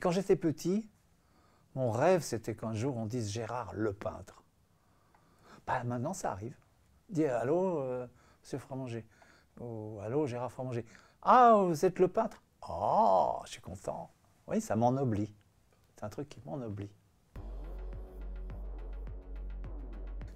Quand j'étais petit, mon rêve, c'était qu'un jour on dise Gérard le peintre. Bah, maintenant, ça arrive. Dis allô, monsieur Framanger. Oh, allô, Gérard Framanger. Ah, vous êtes le peintre? Oh, je suis content. Oui, ça m'ennoblit. C'est un truc qui m'ennoblit.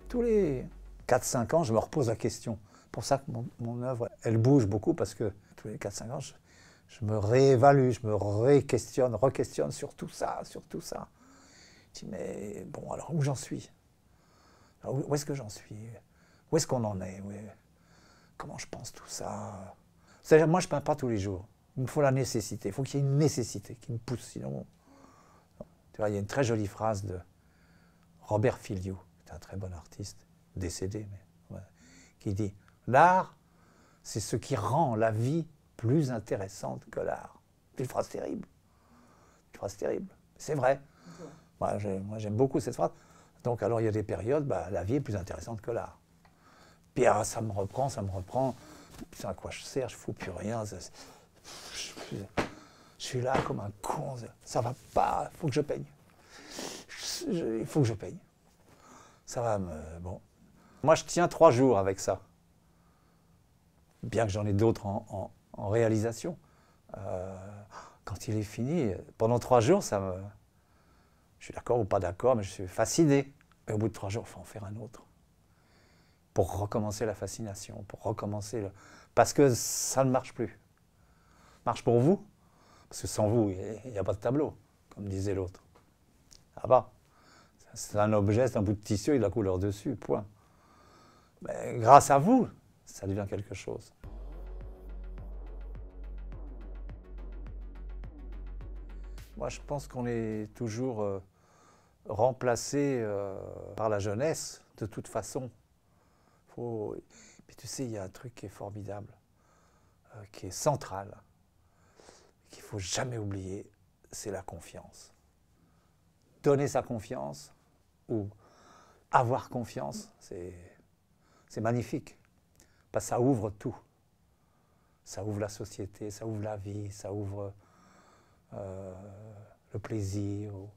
Tous les 4-5 ans, je me repose la question. C'est pour ça que mon œuvre, elle bouge beaucoup, parce que tous les 4-5 ans, je me réévalue, je me re-questionne sur tout ça, sur tout ça. Je dis, mais bon, alors où j'en suis? Où est-ce que j'en suis? Où est-ce qu'on en est? Comment je pense tout ça? C'est-à-dire, moi, je ne peins pas tous les jours. Il me faut la nécessité. Il faut qu'il y ait une nécessité qui me pousse. Sinon, non. Tu vois, il y a une très jolie phrase de Robert Filliou, qui est un très bon artiste, décédé, mais voilà, qui dit « L'art, c'est ce qui rend la vie plus intéressante que l'art. » C'est une phrase terrible. Une phrase terrible. C'est vrai. Moi, j'aime beaucoup cette phrase. Donc, alors, il y a des périodes, bah, la vie est plus intéressante que l'art. Puis, ah, ça me reprend. Putain, à quoi je sers, je ne fous plus rien. Je suis là comme un con. Ça va pas, il faut que je peigne. Il faut que je peigne. Ça va me... Bon. Moi, je tiens 3 jours avec ça. Bien que j'en ai d'autres en réalisation. Quand il est fini, pendant 3 jours, ça me... Je suis d'accord ou pas d'accord, mais je suis fasciné. Et au bout de 3 jours, il faut en faire un autre. Pour recommencer la fascination, pour recommencer le... Parce que ça ne marche plus. Marche pour vous, parce que sans vous, il n'y a pas de tableau, comme disait l'autre. Ça va. C'est un objet, c'est un bout de tissu avec de la couleur dessus, point. Mais grâce à vous, ça devient quelque chose. Moi, je pense qu'on est toujours remplacé par la jeunesse, de toute façon. Puis tu sais, il y a un truc qui est formidable, qui est central, qu'il ne faut jamais oublier, c'est la confiance. Donner sa confiance, ou avoir confiance, c'est magnifique. Parce que ça ouvre tout. Ça ouvre la société, ça ouvre la vie, ça ouvre le plaisir, ou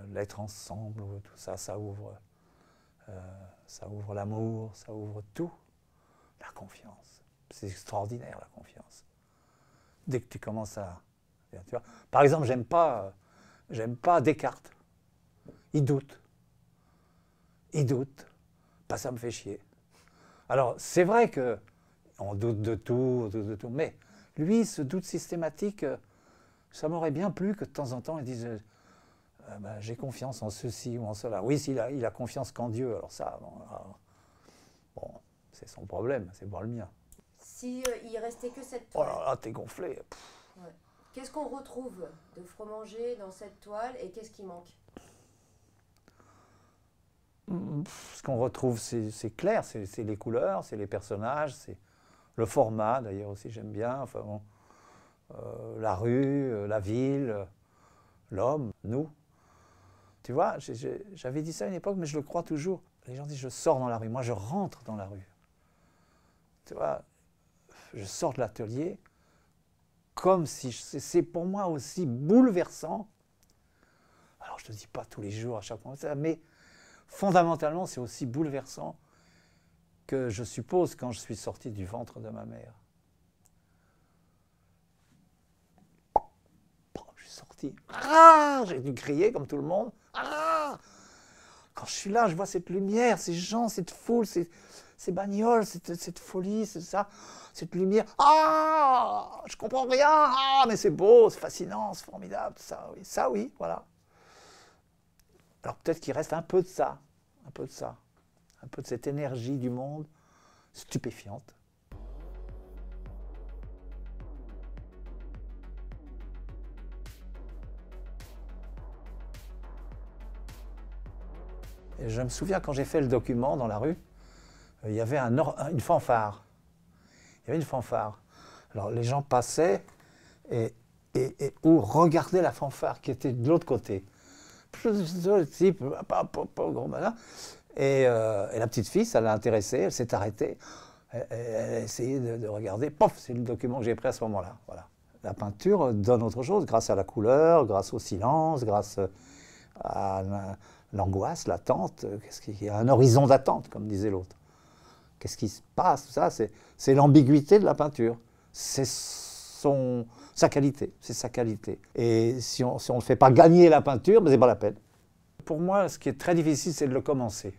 l'être ensemble, ou tout ça, ça ouvre l'amour, ça ouvre tout. La confiance. C'est extraordinaire, la confiance. Dès que tu commences à... Tu vois, par exemple, j'aime pas Descartes. Il doute. Il doute. Bah, ça me fait chier. Alors, c'est vrai qu'on doute de tout, mais lui, ce doute systématique, ça m'aurait bien plu que de temps en temps, il dise bah, j'ai confiance en ceci ou en cela. Oui, il a confiance qu'en Dieu, alors ça, bon, c'est son problème, c'est pas le mien. Si il restait que cette Oh toile. là là, t'es gonflé. Ouais. Qu'est-ce qu'on retrouve de Framanger dans cette toile et qu'est-ce qui manque? Ce qu'on retrouve, c'est clair, c'est les couleurs, c'est les personnages, c'est le format, d'ailleurs aussi j'aime bien, enfin, bon, la rue, la ville, l'homme, nous. Tu vois, j'avais dit ça à une époque, mais je le crois toujours. Les gens disent je sors dans la rue, moi je rentre dans la rue. Tu vois, je sors de l'atelier comme si c'est pour moi aussi bouleversant. Alors je ne te dis pas tous les jours à chaque fois, mais fondamentalement c'est aussi bouleversant que je suppose quand je suis sorti du ventre de ma mère. Je suis sorti, j'ai dû crier comme tout le monde. Quand je suis là, je vois cette lumière, ces gens, cette foule, ces bagnoles, cette folie, cette lumière. Je comprends rien. Mais c'est beau, c'est fascinant, c'est formidable. Ça, oui, voilà. Alors peut-être qu'il reste un peu de ça, un peu de cette énergie du monde stupéfiante. Et je me souviens quand j'ai fait le document dans la rue, il y avait une fanfare. Il y avait une fanfare. Alors les gens passaient ou regardaient la fanfare qui était de l'autre côté. Et la petite fille, ça l'a intéressée, elle s'est arrêtée. Elle a essayé de regarder. Pof, c'est le document que j'ai pris à ce moment-là. Voilà. La peinture donne autre chose, grâce à la couleur, grâce au silence, grâce à l'angoisse, l'attente. Qu'est-ce qu'il y a un horizon d'attente, comme disait l'autre. Qu'est-ce qui se passe, tout ça, c'est l'ambiguïté de la peinture. C'est sa qualité, c'est sa qualité. Et si on ne fait pas gagner la peinture, ben, c'est pas la peine. Pour moi, ce qui est très difficile, c'est de le commencer.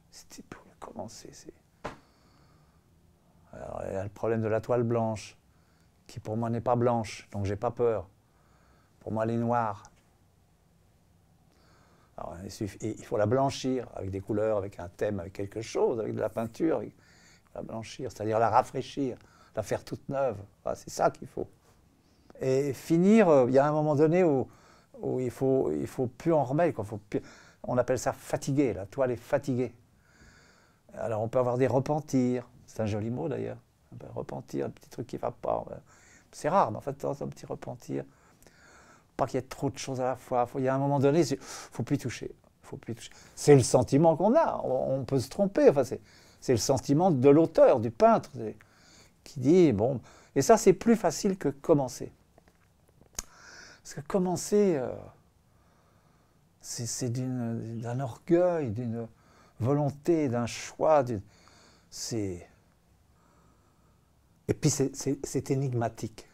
C'était pour le commencer. Alors, il y a le problème de la toile blanche, qui pour moi n'est pas blanche, donc j'ai pas peur. Pour moi, elle est noire. Alors, il faut la blanchir avec des couleurs, avec un thème, avec quelque chose, avec de la peinture. Il faut la blanchir, c'est-à-dire la rafraîchir, la faire toute neuve. Voilà, c'est ça qu'il faut. Et finir, il y a un moment donné où il faut plus en remettre, quoi. On appelle ça fatiguer, la toile est fatiguée. Alors on peut avoir des repentirs, c'est un joli mot d'ailleurs, repentir, un petit truc qui ne va pas. C'est rare, mais en fait, un petit repentir. Pas qu'il y ait trop de choses à la fois. Il y a un moment donné, il ne faut plus toucher. C'est le sentiment qu'on a, on peut se tromper. Enfin, c'est le sentiment de l'auteur, du peintre, qui dit, bon... Et ça, c'est plus facile que commencer. Parce que commencer, c'est d'un orgueil, d'une volonté, d'un choix. Et puis c'est énigmatique.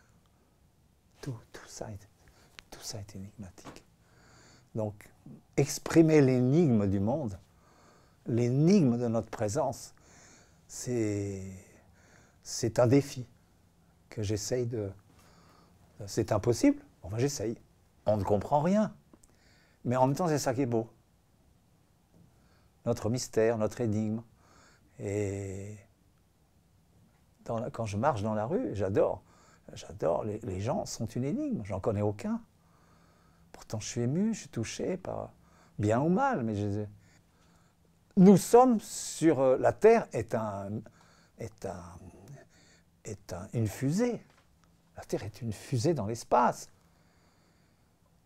Tout ça est énigmatique. Donc, exprimer l'énigme du monde, l'énigme de notre présence, c'est un défi que j'essaye de... C'est impossible, enfin j'essaye. On ne comprend rien. Mais en même temps, c'est ça qui est beau. Notre mystère, notre énigme. Et quand je marche dans la rue, j'adore. Les gens sont une énigme, j'en connais aucun. Pourtant, je suis ému, je suis touché par bien ou mal. Mais nous sommes sur... La Terre est une fusée. La Terre est une fusée dans l'espace.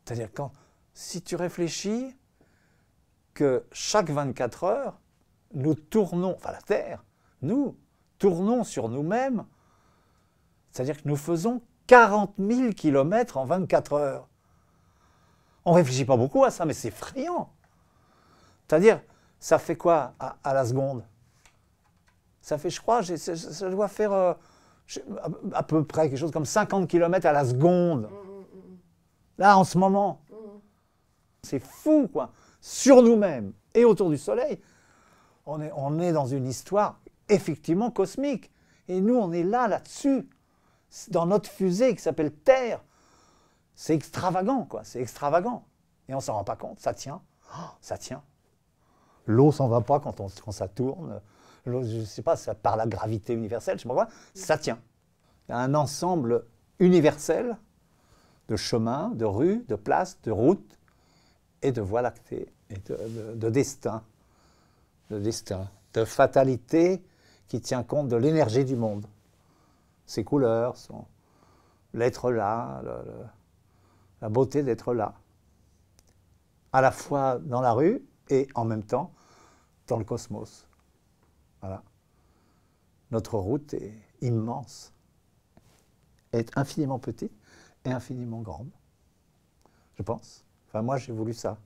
C'est-à-dire si tu réfléchis que chaque 24 heures, nous tournons, enfin la Terre, nous tournons sur nous-mêmes, c'est-à-dire que nous faisons 40 000 kilomètres en 24 heures. On ne réfléchit pas beaucoup à ça, mais c'est effrayant. C'est-à-dire, ça fait quoi à la seconde? Ça fait, je crois, ça doit faire à peu près quelque chose comme 50 km à la seconde. Là, en ce moment. C'est fou, quoi. Sur nous-mêmes et autour du Soleil, on est dans une histoire effectivement cosmique. Et nous, on est là-dessus, dans notre fusée qui s'appelle Terre. C'est extravagant, quoi. C'est extravagant. Et on ne s'en rend pas compte. Ça tient. Oh, ça tient. L'eau s'en va pas quand ça tourne. L'eau, je ne sais pas, ça par la gravité universelle, je ne sais pas quoi. Ça tient. Il y a un ensemble universel de chemins, de rues, de places, de routes et de voies lactées, et de destin, de fatalité qui tient compte de l'énergie du monde. Ses couleurs, l'être là, la beauté d'être là. À la fois dans la rue et en même temps dans le cosmos. Voilà. Notre route est immense, est infiniment petite et infiniment grande, je pense. Enfin, moi, j'ai voulu ça.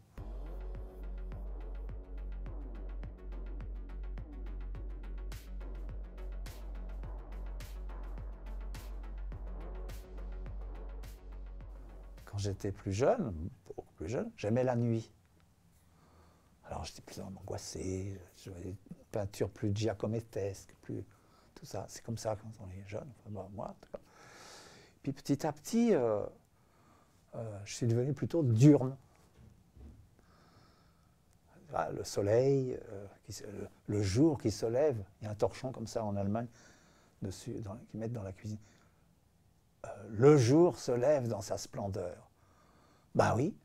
Quand j'étais plus jeune, beaucoup plus jeune, j'aimais la nuit. Alors j'étais plus angoissé, je voyais une peinture plus giacomettesque, plus tout ça. C'est comme ça quand on est jeune, enfin, moi en tout cas. Puis petit à petit, je suis devenu plutôt diurne. Le soleil, le jour qui se lève, il y a un torchon comme ça en Allemagne, dessus, qu'ils mettent dans la cuisine. Le jour se lève dans sa splendeur. Ben oui,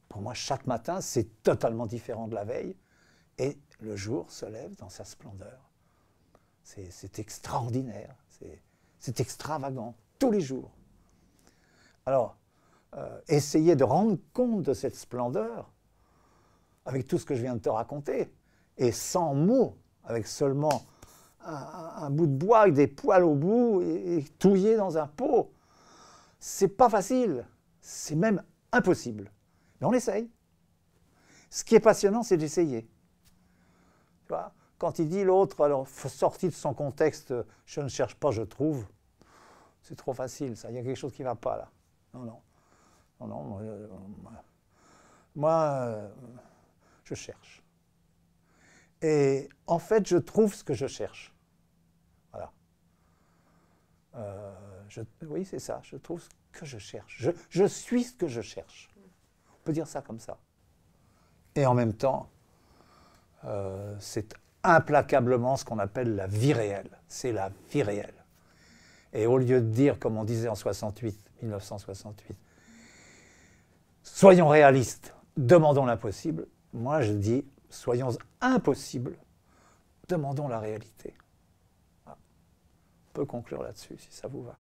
pour moi, chaque matin, c'est totalement différent de la veille, et le jour se lève dans sa splendeur. C'est extraordinaire, c'est extravagant, tous les jours. Alors, essayer de rendre compte de cette splendeur, avec tout ce que je viens de te raconter, et sans mots, avec seulement un bout de bois avec des poils au bout et touillé dans un pot. C'est pas facile, c'est même impossible. Mais on essaye. Ce qui est passionnant, c'est d'essayer. Tu vois, quand il dit l'autre, alors sorti de son contexte, je ne cherche pas, je trouve, c'est trop facile, ça. Il y a quelque chose qui ne va pas là. Non, non. Non, non. Moi, je cherche. Et en fait, je trouve ce que je cherche. Voilà. Oui, c'est ça. Je trouve ce que je cherche. Je suis ce que je cherche. On peut dire ça comme ça. Et en même temps, c'est implacablement ce qu'on appelle la vie réelle. C'est la vie réelle. Et au lieu de dire, comme on disait en 1968, soyons réalistes, demandons l'impossible, moi je dis, soyons impossibles, demandons la réalité. Voilà. On peut conclure là-dessus, si ça vous va.